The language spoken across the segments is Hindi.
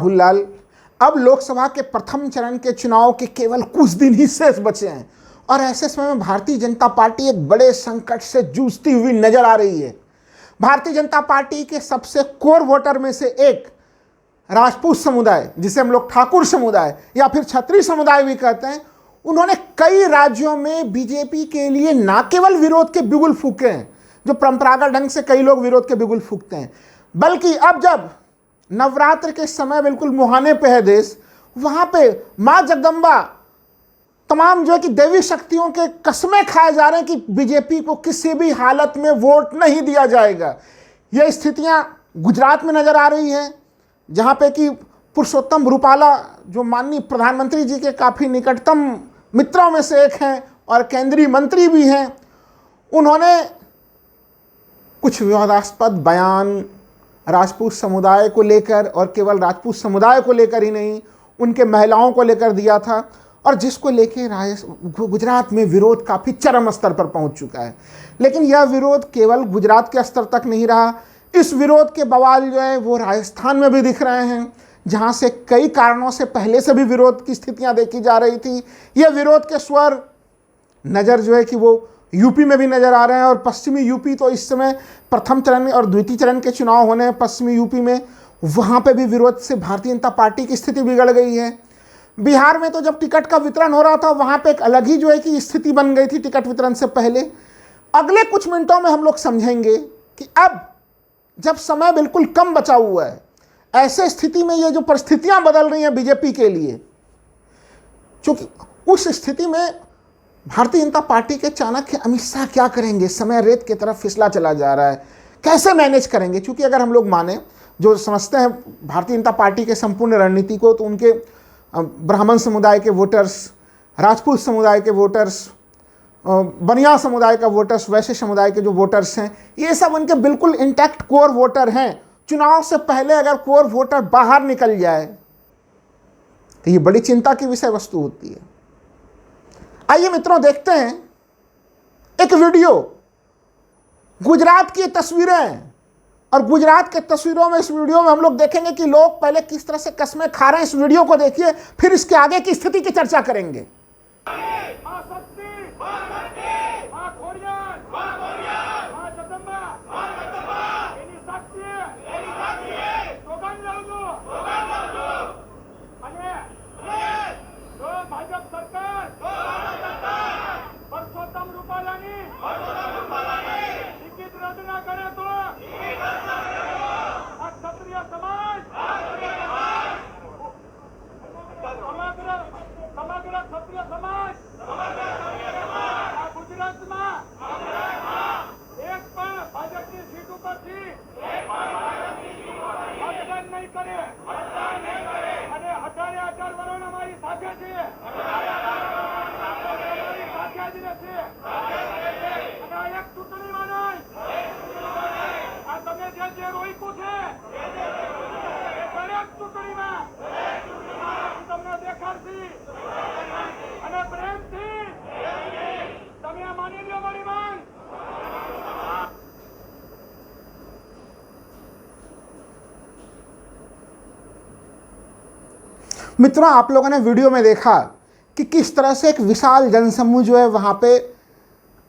राहुल लाल, अब लोकसभा के प्रथम चरण के चुनाव के केवल कुछ दिन ही शेष बचे हैं और ऐसे समय में भारतीय जनता पार्टी एक बड़े संकट से जूझती हुई नजर आ रही है। भारतीय जनता पार्टी के सबसे कोर वोटर में से एक राजपूत समुदाय, जिसे हम लोग ठाकुर समुदाय या फिर क्षत्रिय समुदाय भी कहते हैं, उन्होंने कई राज्यों में बीजेपी के लिए न केवल विरोध के बिगुल फूके हैं, जो परंपरागत ढंग से कई लोग विरोध के बिगुल फूकते हैं, बल्कि अब जब नवरात्र के समय बिल्कुल मुहाने पे है देश, वहां पे मां जगदम्बा, तमाम जो है कि देवी शक्तियों के कसमें खाए जा रहे हैं कि बीजेपी को किसी भी हालत में वोट नहीं दिया जाएगा। ये स्थितियां गुजरात में नजर आ रही है, जहां पे कि पुरुषोत्तम रूपाला, जो माननीय प्रधानमंत्री जी के काफी निकटतम मित्रों में से एक हैं और केंद्रीय मंत्री भी हैं, उन्होंने कुछ विवादास्पद बयान राजपूत समुदाय को लेकर, और केवल राजपूत समुदाय को लेकर ही नहीं, उनके महिलाओं को लेकर दिया था, और जिसको लेकर गुजरात में विरोध काफ़ी चरम स्तर पर पहुंच चुका है। लेकिन यह विरोध केवल गुजरात के स्तर तक नहीं रहा, इस विरोध के बवाल जो है वो राजस्थान में भी दिख रहे हैं, जहां से कई कारणों से पहले से भी विरोध की स्थितियां देखी जा रही थी। यह विरोध के स्वर नज़र जो है कि वो यूपी में भी नज़र आ रहे हैं, और पश्चिमी यूपी तो इस समय प्रथम चरण और द्वितीय चरण के चुनाव होने हैं पश्चिमी यूपी में, वहाँ पे भी विरोध से भारतीय जनता पार्टी की स्थिति बिगड़ गई है। बिहार में तो जब टिकट का वितरण हो रहा था, वहाँ पे एक अलग ही जो है कि स्थिति बन गई थी टिकट वितरण से पहले। अगले कुछ मिनटों में हम लोग समझेंगे कि अब जब समय बिल्कुल कम बचा हुआ है, ऐसे स्थिति में ये जो परिस्थितियाँ बदल रही हैं बीजेपी के लिए, क्योंकि उस स्थिति में भारतीय जनता पार्टी के चाणक्य अमित शाह क्या करेंगे, समय रेत की तरफ फिसला चला जा रहा है, कैसे मैनेज करेंगे। क्योंकि अगर हम लोग माने, जो समझते हैं भारतीय जनता पार्टी के संपूर्ण रणनीति को, तो उनके ब्राह्मण समुदाय के वोटर्स, राजपूत समुदाय के वोटर्स, बनिया समुदाय का वोटर्स, वैश्य समुदाय के जो वोटर्स हैं, ये सब उनके बिल्कुल इंटैक्ट कोर वोटर हैं। चुनाव से पहले अगर कोर वोटर बाहर निकल जाए तो ये बड़ी चिंता की विषय वस्तु होती है। आइए मित्रों, देखते हैं एक वीडियो, गुजरात की तस्वीरें, और गुजरात के तस्वीरों में, इस वीडियो में हम लोग देखेंगे कि लोग पहले किस तरह से कस्में खा रहे हैं। इस वीडियो को देखिए, फिर इसके आगे की स्थिति की चर्चा करेंगे। मित्रों, आप लोगों ने वीडियो में देखा कि किस तरह से एक विशाल जनसमूह जो है वहाँ पे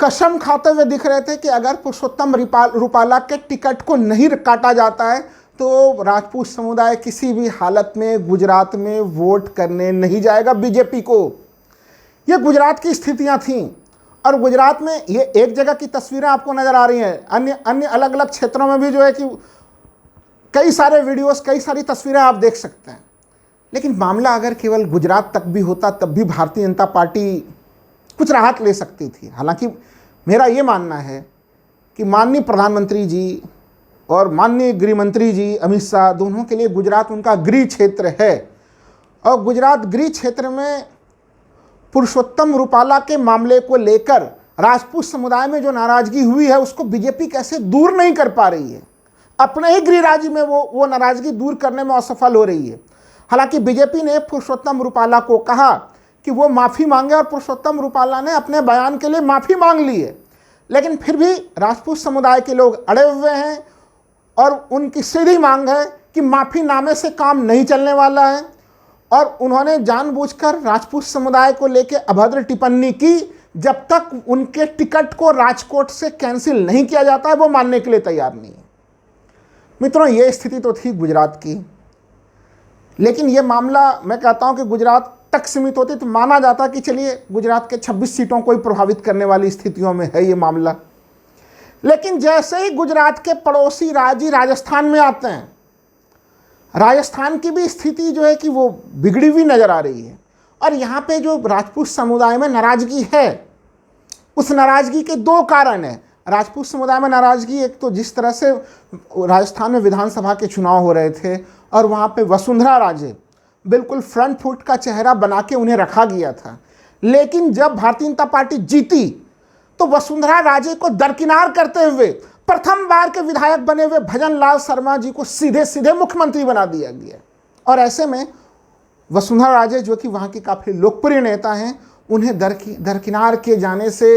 कसम खाते हुए दिख रहे थे कि अगर पुरुषोत्तम रूपाला के टिकट को नहीं काटा जाता है तो राजपूत समुदाय किसी भी हालत में गुजरात में वोट करने नहीं जाएगा बीजेपी को। ये गुजरात की स्थितियाँ थीं, और गुजरात में ये एक जगह की तस्वीरें आपको नज़र आ रही हैं, अन्य अलग अलग क्षेत्रों में भी जो है कि कई सारे वीडियोस, कई सारी तस्वीरें आप देख सकते हैं। लेकिन मामला अगर केवल गुजरात तक भी होता तब भी भारतीय जनता पार्टी कुछ राहत ले सकती थी। हालांकि मेरा ये मानना है कि माननीय प्रधानमंत्री जी और माननीय गृह मंत्री जी अमित शाह, दोनों के लिए गुजरात उनका गृह क्षेत्र है, और गुजरात गृह क्षेत्र में पुरुषोत्तम रूपाला के मामले को लेकर राजपूत समुदाय में जो नाराज़गी हुई है उसको बीजेपी कैसे दूर नहीं कर पा रही है। अपने ही गृह राज्य में वो नाराज़गी दूर करने में असफल हो रही है। हालांकि बीजेपी ने पुरुषोत्तम रूपाला को कहा कि वो माफ़ी मांगे, और पुरुषोत्तम रूपाला ने अपने बयान के लिए माफ़ी मांग ली है, लेकिन फिर भी राजपूत समुदाय के लोग अड़े हुए हैं, और उनकी सीधी मांग है कि माफीनामे से काम नहीं चलने वाला है, और उन्होंने जानबूझकर राजपूत समुदाय को लेकर अभद्र टिप्पणी की। जब तक उनके टिकट को राजकोट से कैंसिल नहीं किया जाता है वो मानने के लिए तैयार नहीं है। मित्रों, ये स्थिति तो थी गुजरात की, लेकिन ये मामला मैं कहता हूं कि गुजरात तक सीमित होती तो माना जाता कि चलिए गुजरात के 26 सीटों को ही प्रभावित करने वाली स्थितियों में है ये मामला। लेकिन जैसे ही गुजरात के पड़ोसी राज्य राजस्थान में आते हैं, राजस्थान की भी स्थिति जो है कि वो बिगड़ी हुई नजर आ रही है। और यहाँ पे जो राजपूत समुदाय में नाराजगी है, उस नाराजगी के दो कारण हैं। राजपूत समुदाय में नाराजगी, एक तो जिस तरह से राजस्थान में विधानसभा के चुनाव हो रहे थे और वहाँ पे वसुंधरा राजे बिल्कुल फ्रंट फुट का चेहरा बना के उन्हें रखा गया था, लेकिन जब भारतीय जनता पार्टी जीती तो वसुंधरा राजे को दरकिनार करते हुए प्रथम बार के विधायक बने हुए भजन लाल शर्मा जी को सीधे सीधे मुख्यमंत्री बना दिया गया। और ऐसे में वसुंधरा राजे जो कि वहाँ की काफ़ी लोकप्रिय नेता हैं, उन्हें दरकिनार किए जाने से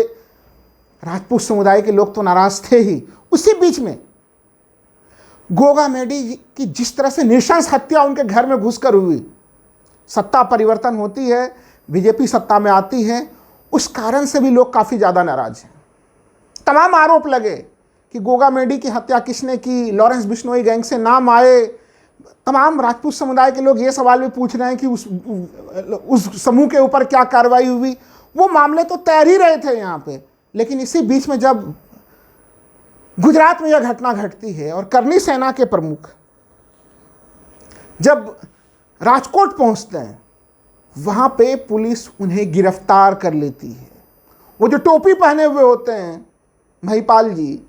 राजपूत समुदाय के लोग तो नाराज थे ही। उसी बीच में गोगा मेडी की जिस तरह से नृशंस हत्या उनके घर में घुसकर हुई, सत्ता परिवर्तन होती है, बीजेपी सत्ता में आती है, उस कारण से भी लोग काफ़ी ज़्यादा नाराज हैं। तमाम आरोप लगे कि गोगा मेडी की हत्या किसने की, लॉरेंस बिश्नोई गैंग से नाम आए। तमाम राजपूत समुदाय के लोग ये सवाल भी पूछ रहे हैं कि उस समूह के ऊपर क्या कार्रवाई हुई। वो मामले तो तैर ही रहे थे यहाँ पे, लेकिन इसी बीच में जब गुजरात में यह घटना घटती है और करनी सेना के प्रमुख जब राजकोट पहुंचते हैं, वहां पे पुलिस उन्हें गिरफ्तार कर लेती है। वो जो टोपी पहने हुए होते हैं महिपाल जी,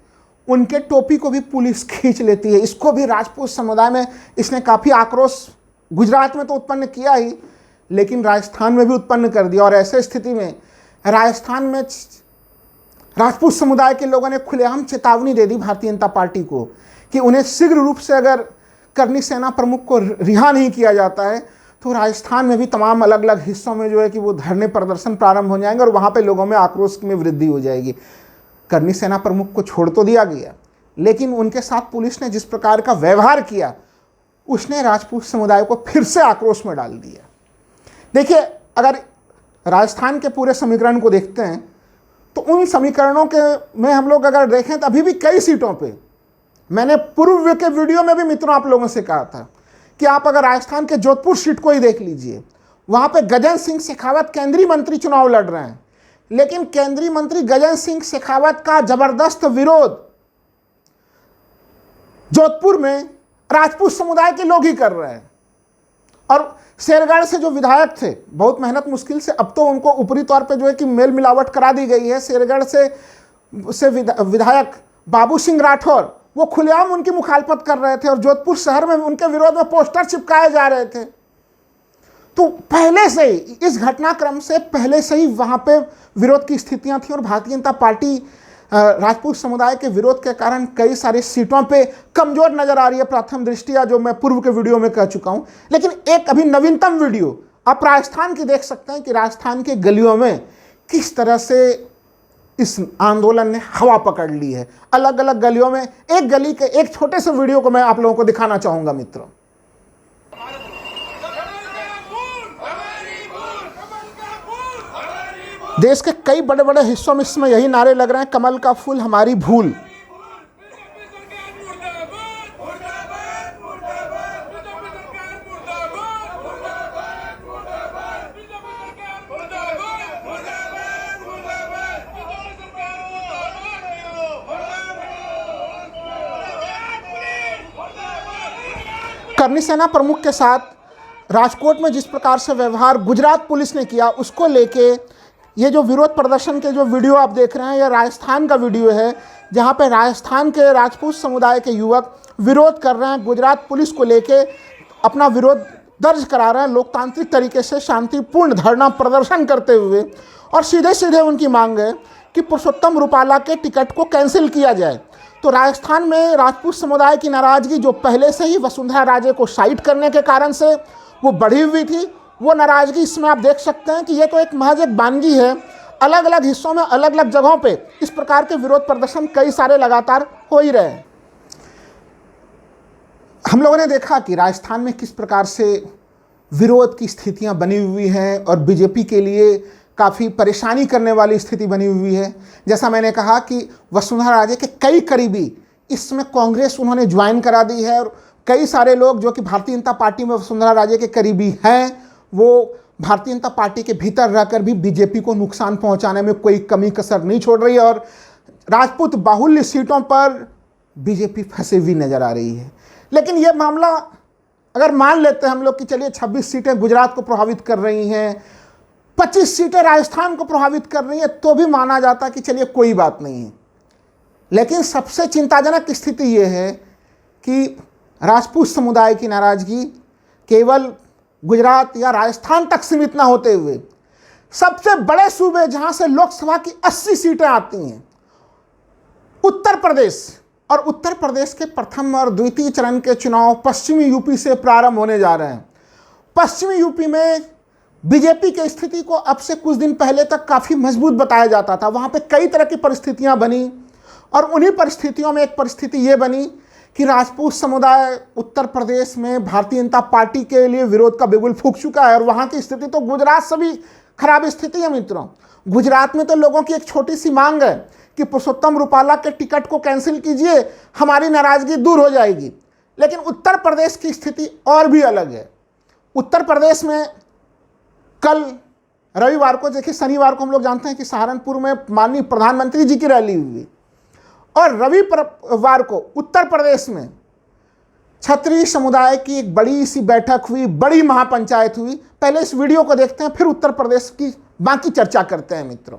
उनके टोपी को भी पुलिस खींच लेती है। इसको भी राजपूत समुदाय में इसने काफ़ी आक्रोश गुजरात में तो उत्पन्न किया ही, लेकिन राजस्थान में भी उत्पन्न कर दिया। और ऐसे स्थिति में राजस्थान में राजपूत समुदाय के लोगों ने खुलेआम चेतावनी दे दी भारतीय जनता पार्टी को कि उन्हें शीघ्र रूप से अगर करनी सेना प्रमुख को रिहा नहीं किया जाता है तो राजस्थान में भी तमाम अलग अलग हिस्सों में जो है कि वो धरने प्रदर्शन प्रारंभ हो जाएंगे और वहाँ पे लोगों में आक्रोश में वृद्धि हो जाएगी। करनी सेना प्रमुख को छोड़ तो दिया गया, लेकिन उनके साथ पुलिस ने जिस प्रकार का व्यवहार किया, उसने राजपूत समुदाय को फिर से आक्रोश में डाल दिया। देखिए, अगर राजस्थान के पूरे समीकरण को देखते हैं तो उन समीकरणों के में हम लोग अगर देखें तो अभी भी कई सीटों पे, मैंने पूर्व के वीडियो में भी मित्रों आप लोगों से कहा था कि आप अगर राजस्थान के जोधपुर सीट को ही देख लीजिए, वहां पे गजेंद्र सिंह शेखावत केंद्रीय मंत्री चुनाव लड़ रहे हैं, लेकिन केंद्रीय मंत्री गजेंद्र सिंह शेखावत का जबरदस्त विरोध जोधपुर में राजपूत समुदाय के लोग ही कर रहे हैं। और शेरगढ़ से जो विधायक थे, बहुत मेहनत मुश्किल से, अब तो उनको ऊपरी तौर पे जो है कि मेल मिलावट करा दी गई है। शेरगढ़ से विधायक बाबू सिंह राठौर वो खुलेआम उनकी मुखालफत कर रहे थे और जोधपुर शहर में उनके विरोध में पोस्टर चिपकाए जा रहे थे। तो पहले से ही इस घटनाक्रम से पहले से ही वहां पे विरोध की स्थितियां थी और भारतीय जनता पार्टी राजपूत समुदाय के विरोध के कारण कई सारी सीटों पे कमजोर नजर आ रही है प्रथम दृष्टिया, जो मैं पूर्व के वीडियो में कह चुका हूं। लेकिन एक अभी नवीनतम वीडियो आप राजस्थान की देख सकते हैं कि राजस्थान के गलियों में किस तरह से इस आंदोलन ने हवा पकड़ ली है। अलग अलग गलियों में, एक गली के एक छोटे से वीडियो को मैं आप लोगों को दिखाना चाहूंगा मित्रों। देश के कई बड़े बड़े हिस्सों में इसमें यही नारे लग रहे हैं, कमल का फूल हमारी भूल। करनी सेना प्रमुख के साथ राजकोट में जिस प्रकार से व्यवहार गुजरात पुलिस ने किया, उसको लेके ये जो विरोध प्रदर्शन के जो वीडियो आप देख रहे हैं, ये राजस्थान का वीडियो है, जहाँ पे राजस्थान के राजपूत समुदाय के युवक विरोध कर रहे हैं, गुजरात पुलिस को लेके अपना विरोध दर्ज करा रहे हैं, लोकतांत्रिक तरीके से शांतिपूर्ण धरना प्रदर्शन करते हुए। और सीधे सीधे उनकी मांग है कि पुरुषोत्तम रूपाला के टिकट को कैंसिल किया जाए। तो राजस्थान में राजपूत समुदाय की नाराजगी जो पहले से ही वसुंधरा राजे को साइड करने के कारण से वो बढ़ी हुई थी, वो नाराजगी इसमें आप देख सकते हैं कि ये तो एक महज एक वानगी है। अलग अलग हिस्सों में, अलग अलग जगहों पे इस प्रकार के विरोध प्रदर्शन कई सारे लगातार हो ही रहे हैं। हम लोगों ने देखा कि राजस्थान में किस प्रकार से विरोध की स्थितियां बनी हुई हैं और बीजेपी के लिए काफ़ी परेशानी करने वाली स्थिति बनी हुई है। जैसा मैंने कहा कि वसुंधरा राजे के कई करीबी इस समय कांग्रेस उन्होंने ज्वाइन करा दी है और कई सारे लोग जो कि भारतीय जनता पार्टी में वसुंधरा राजे के करीबी हैं वो भारतीय जनता पार्टी के भीतर रहकर भी बीजेपी को नुकसान पहुंचाने में कोई कमी कसर नहीं छोड़ रही है और राजपूत बाहुल्य सीटों पर बीजेपी फंसी हुई नजर आ रही है। लेकिन यह मामला अगर मान लेते हैं हम लोग कि चलिए 26 सीटें गुजरात को प्रभावित कर रही हैं, 25 सीटें राजस्थान को प्रभावित कर रही हैं, तो भी माना जाता कि चलिए कोई बात नहीं है। लेकिन सबसे चिंताजनक स्थिति यह है कि राजपूत समुदाय की नाराजगी केवल गुजरात या राजस्थान तक सीमित ना होते हुए सबसे बड़े सूबे जहां से लोकसभा की 80 सीटें आती हैं, उत्तर प्रदेश, और उत्तर प्रदेश के प्रथम और द्वितीय चरण के चुनाव पश्चिमी यूपी से प्रारंभ होने जा रहे हैं। पश्चिमी यूपी में बीजेपी की स्थिति को अब से कुछ दिन पहले तक काफ़ी मजबूत बताया जाता था। वहाँ पे कई तरह की परिस्थितियाँ बनी और उन्हीं परिस्थितियों में एक परिस्थिति ये बनी कि राजपूत समुदाय उत्तर प्रदेश में भारतीय जनता पार्टी के लिए विरोध का बिगुल फूंक चुका है और वहाँ की स्थिति तो गुजरात से भी खराब स्थिति है मित्रों। गुजरात में तो लोगों की एक छोटी सी मांग है कि पुरुषोत्तम रूपाला के टिकट को कैंसिल कीजिए, हमारी नाराजगी दूर हो जाएगी। लेकिन उत्तर प्रदेश की स्थिति और भी अलग है। उत्तर प्रदेश में कल रविवार को, देखिए शनिवार को हम लोग जानते हैं कि सहारनपुर में माननीय प्रधानमंत्री जी की रैली हुई और रविवार को उत्तर प्रदेश में क्षत्रिय समुदाय की एक बड़ी सी बैठक हुई, बड़ी महापंचायत हुई। पहले इस वीडियो को देखते हैं, फिर उत्तर प्रदेश की बाकी चर्चा करते हैं मित्रों।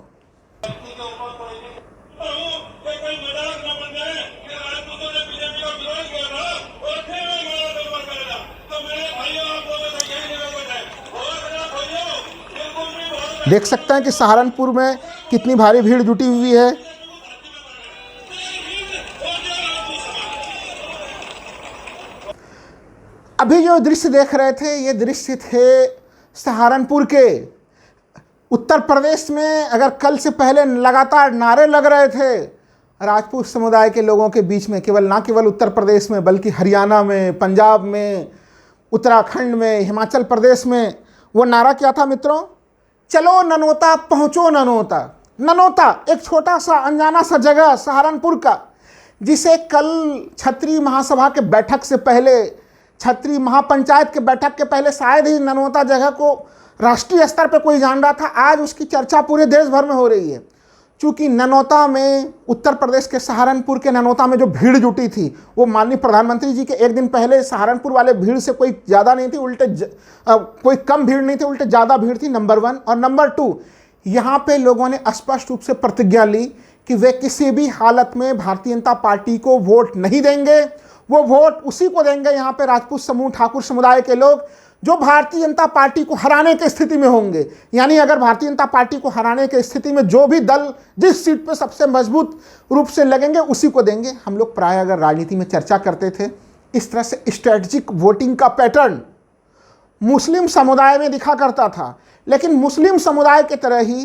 देख सकते हैं कि सहारनपुर में कितनी भारी भीड़ जुटी हुई है। अभी जो दृश्य देख रहे थे ये दृश्य थे सहारनपुर के। उत्तर प्रदेश में अगर कल से पहले लगातार नारे लग रहे थे राजपूत समुदाय के लोगों के बीच में, ना केवल उत्तर प्रदेश में बल्कि हरियाणा में, पंजाब में, उत्तराखंड में, हिमाचल प्रदेश में, वो नारा क्या था मित्रों? चलो ननौता पहुँचो ननौता। ननौता एक छोटा सा अनजाना सा जगह सहारनपुर का, जिसे कल क्षत्रिय महासभा के बैठक से पहले, क्षत्रिय महापंचायत के बैठक के पहले शायद ही ननौता जगह को राष्ट्रीय स्तर पर कोई जान रहा था। आज उसकी चर्चा पूरे देश भर में हो रही है। चूँकि ननौता में, उत्तर प्रदेश के सहारनपुर के ननौता में जो भीड़ जुटी थी वो माननीय प्रधानमंत्री जी के एक दिन पहले सहारनपुर वाले भीड़ से कोई ज़्यादा नहीं थी, उल्टे कोई कम भीड़ नहीं थी, उल्टे ज़्यादा भीड़ थी, नंबर 1। और नंबर 2, यहाँ पे लोगों ने स्पष्ट रूप से प्रतिज्ञा ली कि वे किसी भी हालत में भारतीय जनता पार्टी को वोट नहीं देंगे। वो वोट उसी को देंगे, यहाँ पे राजपूत समूह, ठाकुर समुदाय के लोग, जो भारतीय जनता पार्टी को हराने की स्थिति में होंगे। यानी अगर भारतीय जनता पार्टी को हराने की स्थिति में जो भी दल जिस सीट पे सबसे मजबूत रूप से लगेंगे उसी को देंगे। हम लोग प्राय अगर राजनीति में चर्चा करते थे इस तरह से स्ट्रेटजिक वोटिंग का पैटर्न मुस्लिम समुदाय में दिखा करता था, लेकिन मुस्लिम समुदाय की तरह ही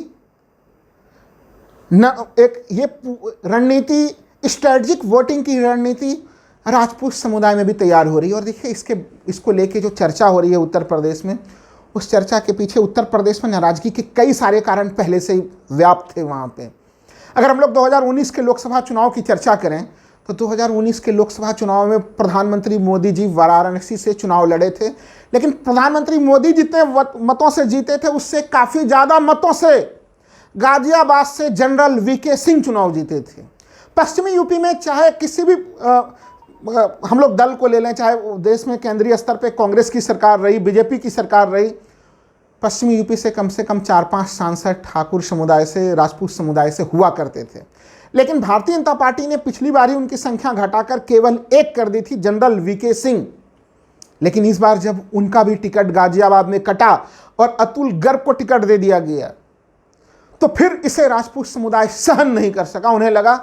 एक ये रणनीति, स्ट्रेटजिक वोटिंग की रणनीति राजपूत समुदाय में भी तैयार हो रही है। और देखिए इसको लेके जो चर्चा हो रही है उत्तर प्रदेश में, उस चर्चा के पीछे उत्तर प्रदेश में नाराजगी के कई सारे कारण पहले से ही व्याप्त थे वहाँ पे। अगर हम लोग 2019 के लोकसभा चुनाव की चर्चा करें तो 2019 के लोकसभा चुनाव में प्रधानमंत्री मोदी जी वाराणसी से चुनाव लड़े थे, लेकिन प्रधानमंत्री मोदी जितने मतों से जीते थे उससे काफ़ी ज़्यादा मतों से गाजियाबाद से जनरल वीके सिंह चुनाव जीते थे। पश्चिमी यूपी में चाहे किसी भी हम लोग दल को ले लें, चाहे देश में केंद्रीय स्तर पे कांग्रेस की सरकार रही, बीजेपी की सरकार रही, पश्चिमी यूपी से कम 4-5 सांसद ठाकुर समुदाय से, राजपूत समुदाय से हुआ करते थे। लेकिन भारतीय जनता पार्टी ने पिछली बार ही उनकी संख्या घटाकर केवल 1 कर दी थी, जनरल वीके सिंह। लेकिन इस बार जब उनका भी टिकट गाजियाबाद में कटा और अतुल गर्ग को टिकट दे दिया गया तो फिर इसे राजपूत समुदाय सहन नहीं कर सका। उन्हें लगा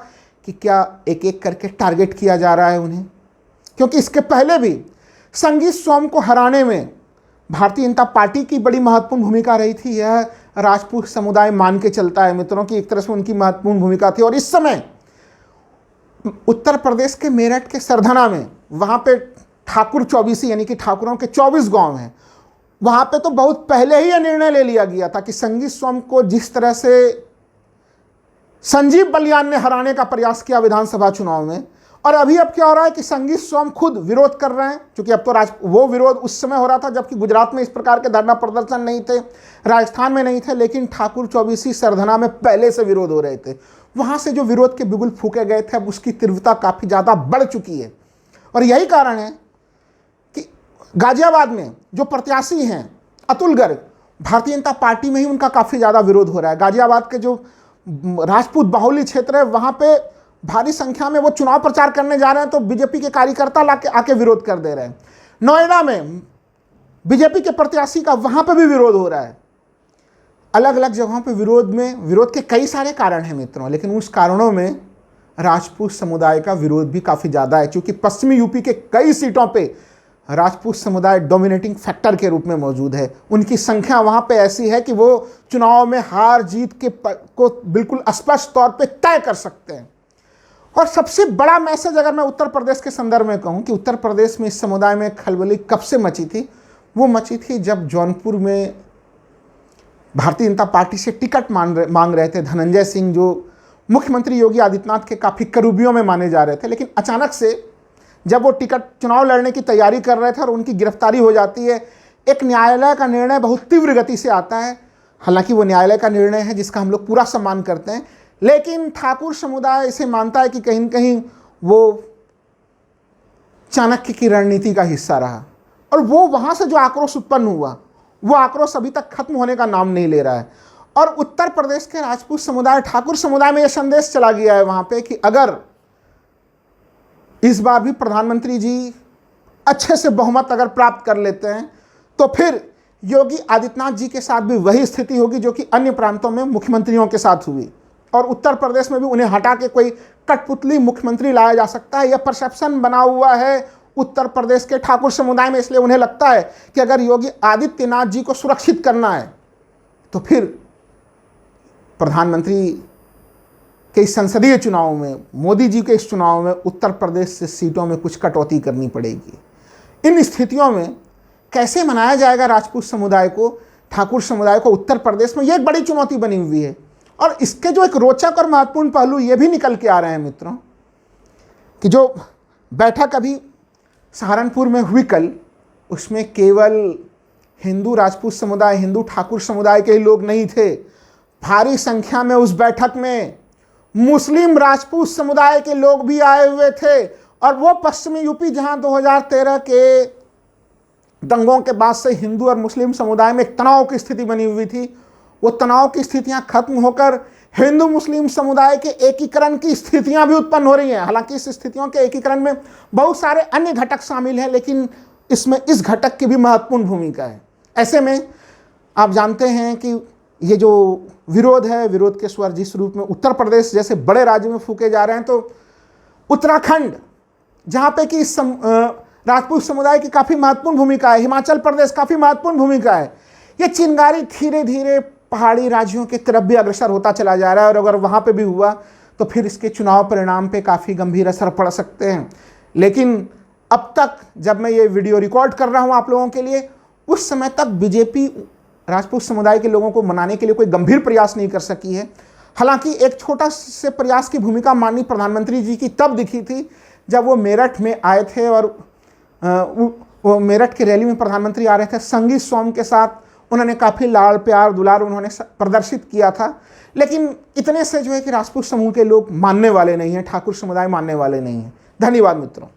कि क्या एक एक करके टारगेट किया जा रहा है उन्हें, क्योंकि इसके पहले भी संगीत सोम को हराने में भारतीय जनता पार्टी की बड़ी महत्वपूर्ण भूमिका रही थी। यह राजपूत समुदाय मान के चलता है मित्रों की एक तरह से उनकी महत्वपूर्ण भूमिका थी। और इस समय उत्तर प्रदेश के मेरठ के सरधना में, वहाँ पे ठाकुर चौबीसी यानी कि ठाकुरों के 24 गांव हैं, वहां पे तो बहुत पहले ही यह निर्णय ले लिया गया था कि संगीत सोम को जिस तरह से संजीव बलियान ने हराने का प्रयास किया विधानसभा चुनाव में, और अब क्या हो रहा है कि संगीत सोम खुद विरोध कर रहे हैं, क्योंकि अब तो वो विरोध उस समय हो रहा था जबकि गुजरात में इस प्रकार के धरना प्रदर्शन नहीं थे, राजस्थान में नहीं थे, लेकिन ठाकुर चौबीसी सरधना में पहले से विरोध हो रहे थे। वहां से जो विरोध के बिगुल फूके गए थे अब उसकी तीव्रता काफी ज्यादा बढ़ चुकी है, और यही कारण है कि गाजियाबाद में जो प्रत्याशी हैं अतुल गर्ग, भारतीय जनता पार्टी में ही उनका काफी ज्यादा विरोध हो रहा है। गाजियाबाद के जो राजपूत बाहुल्य क्षेत्र है वहां पे भारी संख्या में वो चुनाव प्रचार करने जा रहे हैं तो बीजेपी के कार्यकर्ता आके विरोध कर दे रहे हैं। नोएडा में बीजेपी के प्रत्याशी का वहां पे भी विरोध हो रहा है। अलग अलग जगहों पे विरोध के कई सारे कारण हैं मित्रों, लेकिन उस कारणों में राजपूत समुदाय का विरोध भी काफी ज्यादा है, क्योंकि पश्चिमी यूपी के कई सीटों पे राजपूत समुदाय डोमिनेटिंग फैक्टर के रूप में मौजूद है। उनकी संख्या वहां पे ऐसी है कि वो चुनाव में हार जीत को बिल्कुल स्पष्ट तौर पे तय कर सकते हैं। और सबसे बड़ा मैसेज अगर मैं उत्तर प्रदेश के संदर्भ में कहूं कि उत्तर प्रदेश में इस समुदाय में खलबली कब से मची थी, वो मची थी जब जौनपुर में भारतीय जनता पार्टी से टिकट मांग रहे थे धनंजय सिंह, जो मुख्यमंत्री योगी आदित्यनाथ के काफ़ी करीबियों में माने जा रहे थे। लेकिन अचानक से जब वो चुनाव लड़ने की तैयारी कर रहे थे और उनकी गिरफ्तारी हो जाती है, एक न्यायालय का निर्णय बहुत तीव्र गति से आता है। हालांकि वो न्यायालय का निर्णय है जिसका हम लोग पूरा सम्मान करते हैं, लेकिन ठाकुर समुदाय इसे मानता है कि कहीं न कहीं वो चाणक्य की रणनीति का हिस्सा रहा, और वो वहां से जो आक्रोश उत्पन्न हुआ वो आक्रोश अभी तक खत्म होने का नाम नहीं ले रहा है। और उत्तर प्रदेश के राजपूत समुदाय ठाकुर समुदाय में यह संदेश चला गया है वहां पे कि अगर इस बार भी प्रधानमंत्री जी अच्छे से बहुमत अगर प्राप्त कर लेते हैं तो फिर योगी आदित्यनाथ जी के साथ भी वही स्थिति होगी जो कि अन्य प्रांतों में मुख्यमंत्रियों के साथ हुई, और उत्तर प्रदेश में भी उन्हें हटा के कोई कठपुतली मुख्यमंत्री लाया जा सकता है। यह परसेप्शन बना हुआ है उत्तर प्रदेश के ठाकुर समुदाय में, इसलिए उन्हें लगता है कि अगर योगी आदित्यनाथ जी को सुरक्षित करना है तो फिर प्रधानमंत्री के इस संसदीय चुनाव में, मोदी जी के इस चुनाव में उत्तर प्रदेश से सीटों में कुछ कटौती करनी पड़ेगी। इन स्थितियों में कैसे मनाया जाएगा राजपूत समुदाय को, ठाकुर समुदाय को उत्तर प्रदेश में, यह एक बड़ी चुनौती बनी हुई है। और इसके जो एक रोचक और महत्वपूर्ण पहलू ये भी निकल के आ रहे हैं मित्रों कि जो बैठक अभी सहारनपुर में हुई कल, उसमें केवल हिंदू राजपूत समुदाय, हिंदू ठाकुर समुदाय के ही लोग नहीं थे। भारी संख्या में उस बैठक में मुस्लिम राजपूत समुदाय के लोग भी आए हुए थे, और वो पश्चिमी यूपी जहां 2013 के दंगों के बाद से हिंदू और मुस्लिम समुदाय में एक तनाव की स्थिति बनी हुई थी, वो तनाव की स्थितियां खत्म होकर हिंदू मुस्लिम समुदाय के एकीकरण की स्थितियां भी उत्पन्न हो रही हैं। हालांकि इस स्थितियों के एकीकरण में बहुत सारे अन्य घटक शामिल हैं, लेकिन इसमें इस घटक की भी महत्वपूर्ण भूमिका है। ऐसे में आप जानते हैं कि ये जो विरोध है, विरोध के स्वर जिस रूप में उत्तर प्रदेश जैसे बड़े राज्य में फूके जा रहे हैं, तो उत्तराखंड जहाँ पे कि राजपूत समुदाय की काफ़ी महत्वपूर्ण भूमिका है, हिमाचल प्रदेश काफ़ी महत्वपूर्ण भूमिका है, ये चिंगारी धीरे धीरे पहाड़ी राज्यों के तरफ भी अग्रसर होता चला जा रहा है। और अगर वहाँ पे भी हुआ तो फिर इसके चुनाव परिणाम पे काफ़ी गंभीर असर पड़ सकते हैं। लेकिन अब तक जब मैं ये वीडियो रिकॉर्ड कर रहा हूँ आप लोगों के लिए, उस समय तक बीजेपी राजपूत समुदाय के लोगों को मनाने के लिए कोई गंभीर प्रयास नहीं कर सकी है। हालांकि एक छोटा से प्रयास की भूमिका माननीय प्रधानमंत्री जी की तब दिखी थी जब वो मेरठ में आए थे, और वो मेरठ की रैली में प्रधानमंत्री आ रहे थे, संगीत सोम के साथ उन्होंने काफ़ी लाड़ प्यार दुलार उन्होंने प्रदर्शित किया था। लेकिन इतने से जो है कि राजपूत समूह के लोग मानने वाले नहीं हैं, ठाकुर समुदाय मानने वाले नहीं हैं। धन्यवाद मित्रों।